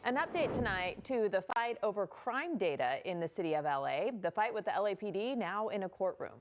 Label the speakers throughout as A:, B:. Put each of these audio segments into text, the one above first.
A: An update tonight to the fight over crime data in the city of LA. The fight with the LAPD now in a courtroom.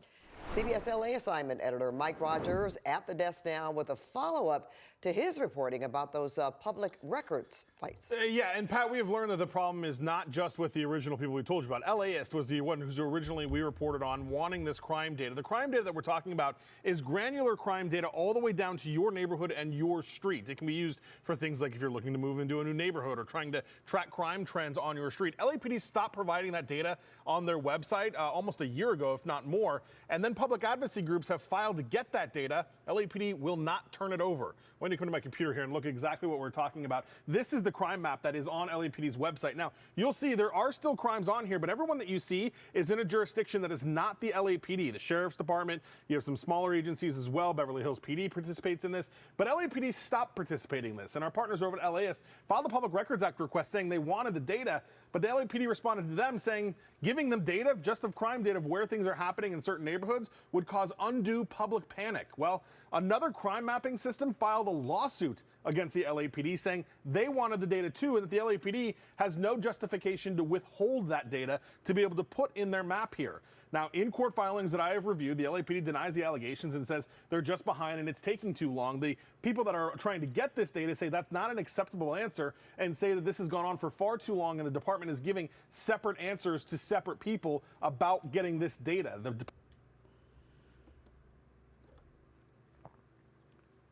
B: CBS LA assignment editor Mike Rogers at the desk now with a follow-up to his reporting about those public records fights.
C: Yeah, and Pat, we have learned that the problem is not just with the original people we told you about. LAist was the one who's originally we reported on wanting this crime data. The crime data that we're talking about is granular crime data all the way down to your neighborhood and your street. It can be used for things like if you're looking to move into a new neighborhood or trying to track crime trends on your street. LAPD stopped providing that data on their website almost a year ago, if not more. And then public advocacy groups have filed to get that data. LAPD will not turn it over. When you come to my computer here and look exactly what we're talking about, this is the crime map that is on LAPD's website. Now, you'll see there are still crimes on here, but everyone that you see is in a jurisdiction that is not the LAPD. The Sheriff's Department, you have some smaller agencies as well. Beverly Hills PD participates in this, but LAPD stopped participating in this. And our partners over at LAist filed a Public Records Act request saying they wanted the data, but the LAPD responded to them saying giving them data, just of crime data of where things are happening in certain neighborhoods, would cause undue public panic. Well, another crime mapping system filed a lawsuit against the LAPD saying they wanted the data too, and that the LAPD has no justification to withhold that data to be able to put in their map here. Now, in court filings that I have reviewed, the LAPD denies the allegations and says they're just behind and it's taking too long. The people that are trying to get this data say that's not an acceptable answer and say that this has gone on for far too long and the department is giving separate answers to separate people about getting this data.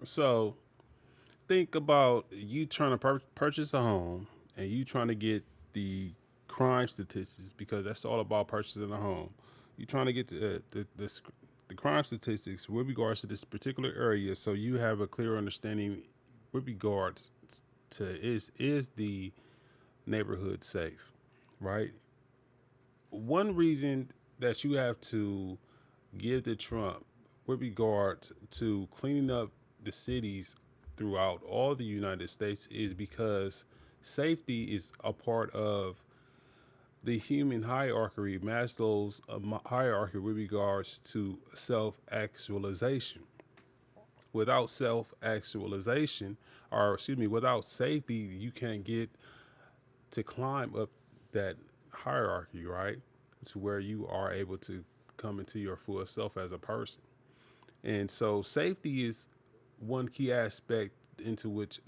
D: So think about you trying to purchase a home and you trying to get the crime statistics, because that's all about purchasing a home. You're trying to get the crime statistics with regards to this particular area, so you have a clear understanding with regards to is the neighborhood safe, right? One reason that you have to give to Trump with regards to cleaning up the cities throughout all the United States is because safety is a part of the human hierarchy, Maslow's hierarchy with regards to self-actualization. Without self-actualization, or excuse me, without safety, you can't get to climb up that hierarchy, right? To where you are able to come into your full self as a person. And so safety is one key aspect into which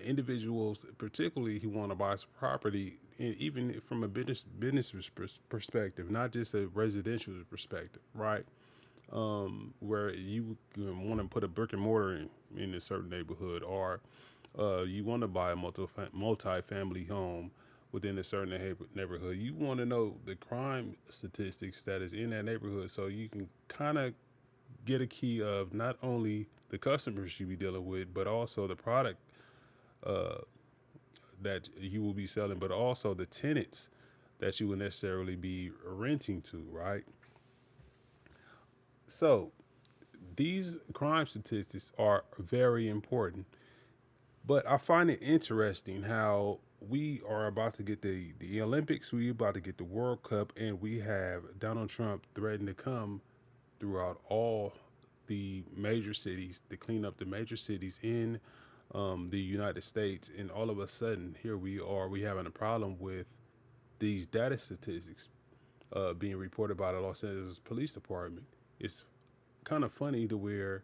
D: individuals, particularly who want to buy property, and even from a business perspective, not just a residential perspective, right? Where you want to put a brick and mortar in a certain neighborhood, or you want to buy a multi-family home within a certain neighborhood. You want to know the crime statistics that is in that neighborhood, so you can kind of get a key of not only the customers you be dealing with, but also the product that you will be selling, but also the tenants that you will necessarily be renting to, right? So these crime statistics are very important, but I find it interesting how we are about to get the Olympics, we about to get the World Cup, and we have Donald Trump threatening to come throughout all the major cities to clean up the major cities in the United States. And all of a sudden, here we having a problem with these data statistics being reported by the Los Angeles Police Department. It's kind of funny to where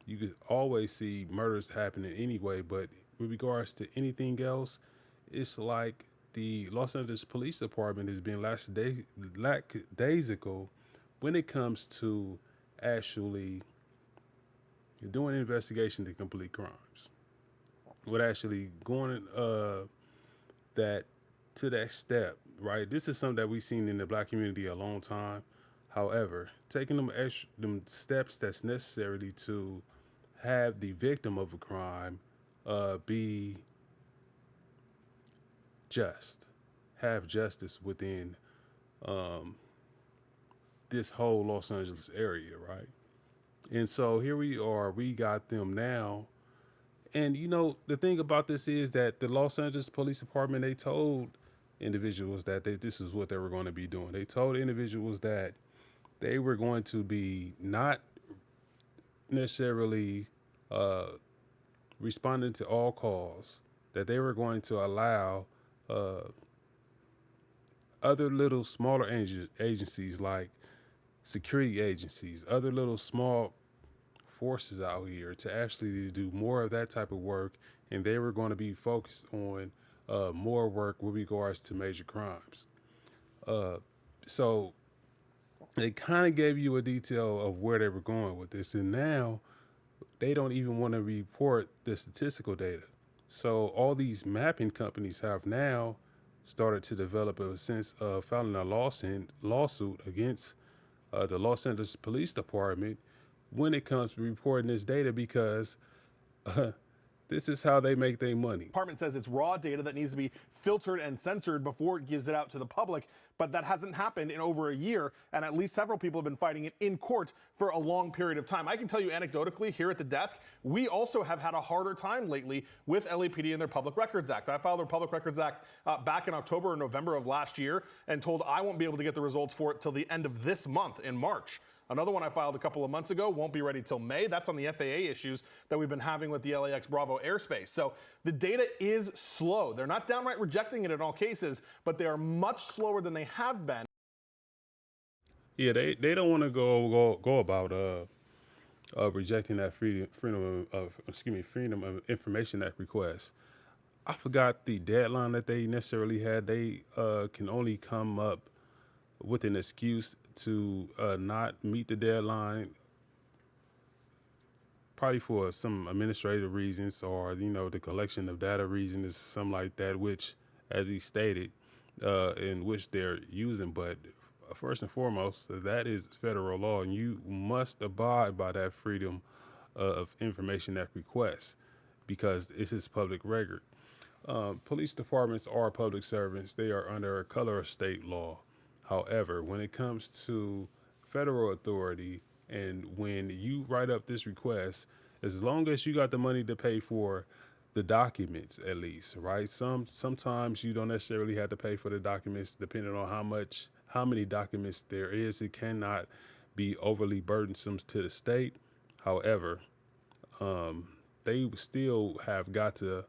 D: you could always see murders happening anyway, but with regards to anything else, it's like the Los Angeles Police Department has been lackadaisical when it comes to actually doing an investigation to complete crimes. With actually going that step, right? This is something that we've seen in the black community a long time. However, taking them steps that's necessary to have the victim of a crime be just, have justice within this whole Los Angeles area, right? And so here we got them now. And you know, the thing about this is that the Los Angeles Police Department, they told individuals that this is what they were going to be doing. They told individuals that they were going to be not necessarily responding to all calls, that they were going to allow other little smaller agencies like security agencies, other little small forces out here to actually do more of that type of work, and they were going to be focused on more work with regards to major crimes. So they kind of gave you a detail of where they were going with this, and now they don't even want to report the statistical data. So all these mapping companies have now started to develop a sense of filing a lawsuit against the Los Angeles Police Department when it comes to reporting this data, because this is how they make their money.
C: Department says it's raw data that needs to be filtered and censored before it gives it out to the public, but that hasn't happened in over a year, and at least several people have been fighting it in court for a long period of time. I can tell you anecdotally here at the desk, we also have had a harder time lately with LAPD and their Public Records Act. I filed their Public Records Act back in October or November of last year and told I won't be able to get the results for it till the end of this month in March. Another one I filed a couple of months ago won't be ready till May. That's on the FAA issues that we've been having with the LAX Bravo airspace. So the data is slow. They're not downright rejecting it in all cases, but they are much slower than they have been.
D: Yeah, they don't want to go about rejecting that freedom of information act request. I forgot the deadline that they necessarily had. They can only come up with an excuse to not meet the deadline, probably for some administrative reasons, or the collection of data reasons, something like that, which, as he stated, in which they're using. But first and foremost, that is federal law, and you must abide by that freedom of information act request, because this is public record. Police departments are public servants. They are under a color of state law. However, when it comes to federal authority, and when you write up this request, as long as you got the money to pay for the documents, at least, right? Sometimes you don't necessarily have to pay for the documents, depending on how many documents there is. It cannot be overly burdensome to the state. However, they still have got to,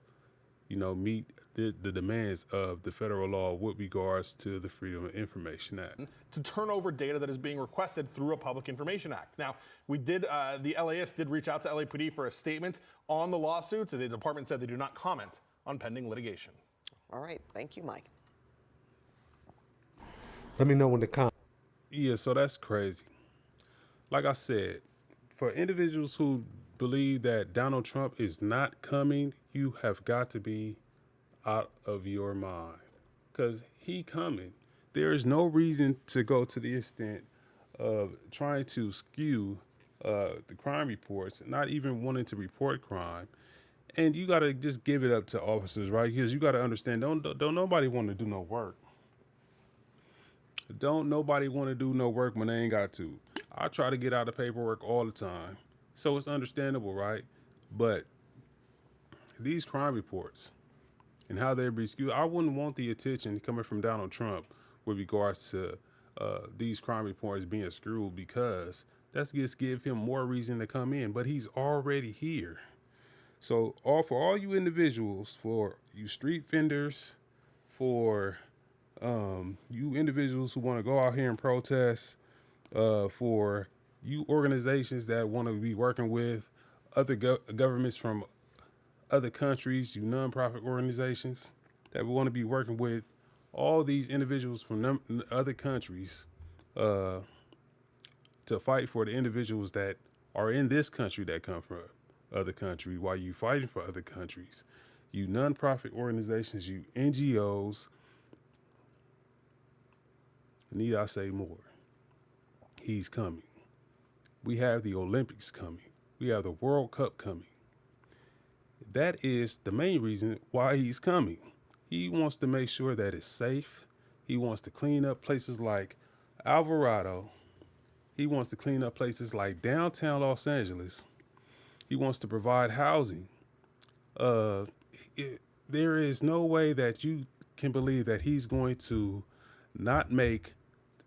D: meet the demands of the federal law with regards to the Freedom of Information Act.
C: To turn over data that is being requested through a Public Information Act. Now, the LAS did reach out to LAPD for a statement on the lawsuit. So the department said they do not comment on pending litigation.
B: All right, thank you, Mike.
E: Let me know when to
D: Yeah, so that's crazy. Like I said, for individuals who believe that Donald Trump is not coming, you have got to be out of your mind, because he coming. There is no reason to go to the extent of trying to skew the crime reports, not even wanting to report crime. And you got to just give it up to officers, right? Because you got to understand, don't nobody want to do no work. Don't nobody want to do no work when they ain't got to. I try to get out of paperwork all the time, so it's understandable, right? But these crime reports and how they're being skewed, I wouldn't want the attention coming from Donald Trump with regards to these crime reports being skewed, because that's just give him more reason to come in. But he's already here. So for all you individuals, for you street vendors, for you individuals who want to go out here and protest, for you organizations that want to be working with other governments from other countries, you nonprofit organizations that want to be working with all these individuals from other countries to fight for the individuals that are in this country that come from other country, while you fighting for other countries. You nonprofit organizations, you NGOs, need I say more? He's coming. We have the Olympics coming. We have the World Cup coming. That is the main reason why he's coming. He wants to make sure that it's safe. He wants to clean up places like Alvarado. He wants to clean up places like downtown Los Angeles. He wants to provide housing. There is no way that you can believe that he's going to not make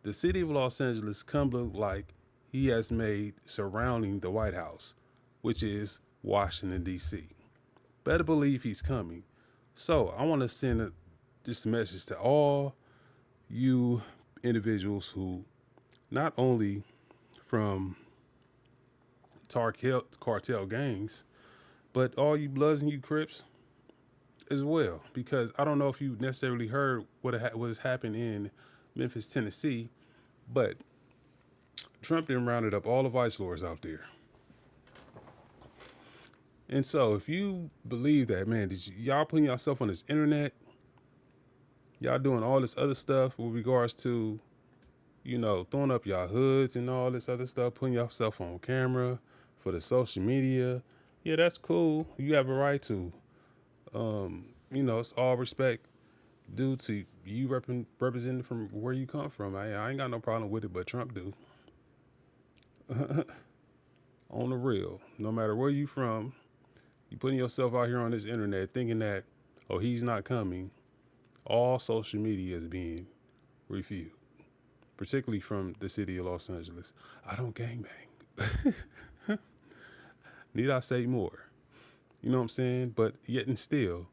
D: the city of Los Angeles come look like he has made surrounding the White House, which is Washington, D.C. Better believe he's coming. So I want to send just a message to all you individuals who not only from cartel gangs, but all you Bloods and you Crips as well. Because I don't know if you necessarily heard what has happened in Memphis, Tennessee, but Trump then rounded up all the vice lords out there. And so if you believe that, man, y'all putting yourself on this internet, y'all doing all this other stuff with regards to, you know, throwing up y'all hoods and all this other stuff, putting yourself on camera for the social media, yeah, that's cool. You have a right to. You know, it's all respect due to you representing from where you come from. I ain't got no problem with it, but Trump do. On the real, no matter where you from, you putting yourself out here on this internet thinking that, oh, he's not coming. All social media is being reviewed, particularly from the city of Los Angeles. I don't gangbang. Need I say more? You know what I'm saying? But yet and still,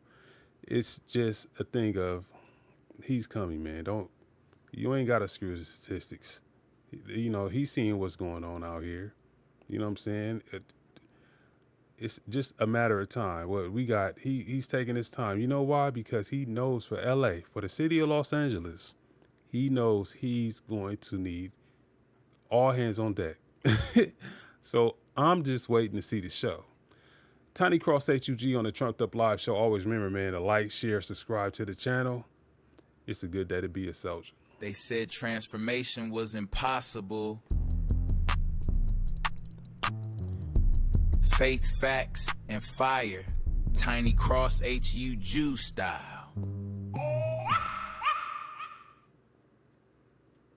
D: it's just a thing of he's coming, man. You ain't got to screw the statistics. You know, he's seeing what's going on out here. You know what I'm saying? It's just a matter of time. What we got, he's taking his time. You know why? Because he knows for LA, for the city of Los Angeles, he knows he's going to need all hands on deck. So I'm just waiting to see the show. Tiny Cross-H.U.G on the Trumped Up Live Show. Always remember, man, to like, share, subscribe to the channel. It's a good day to be a soldier.
E: They said transformation was impossible. Faith, facts, and fire. Tiny Cross-H.U.G style.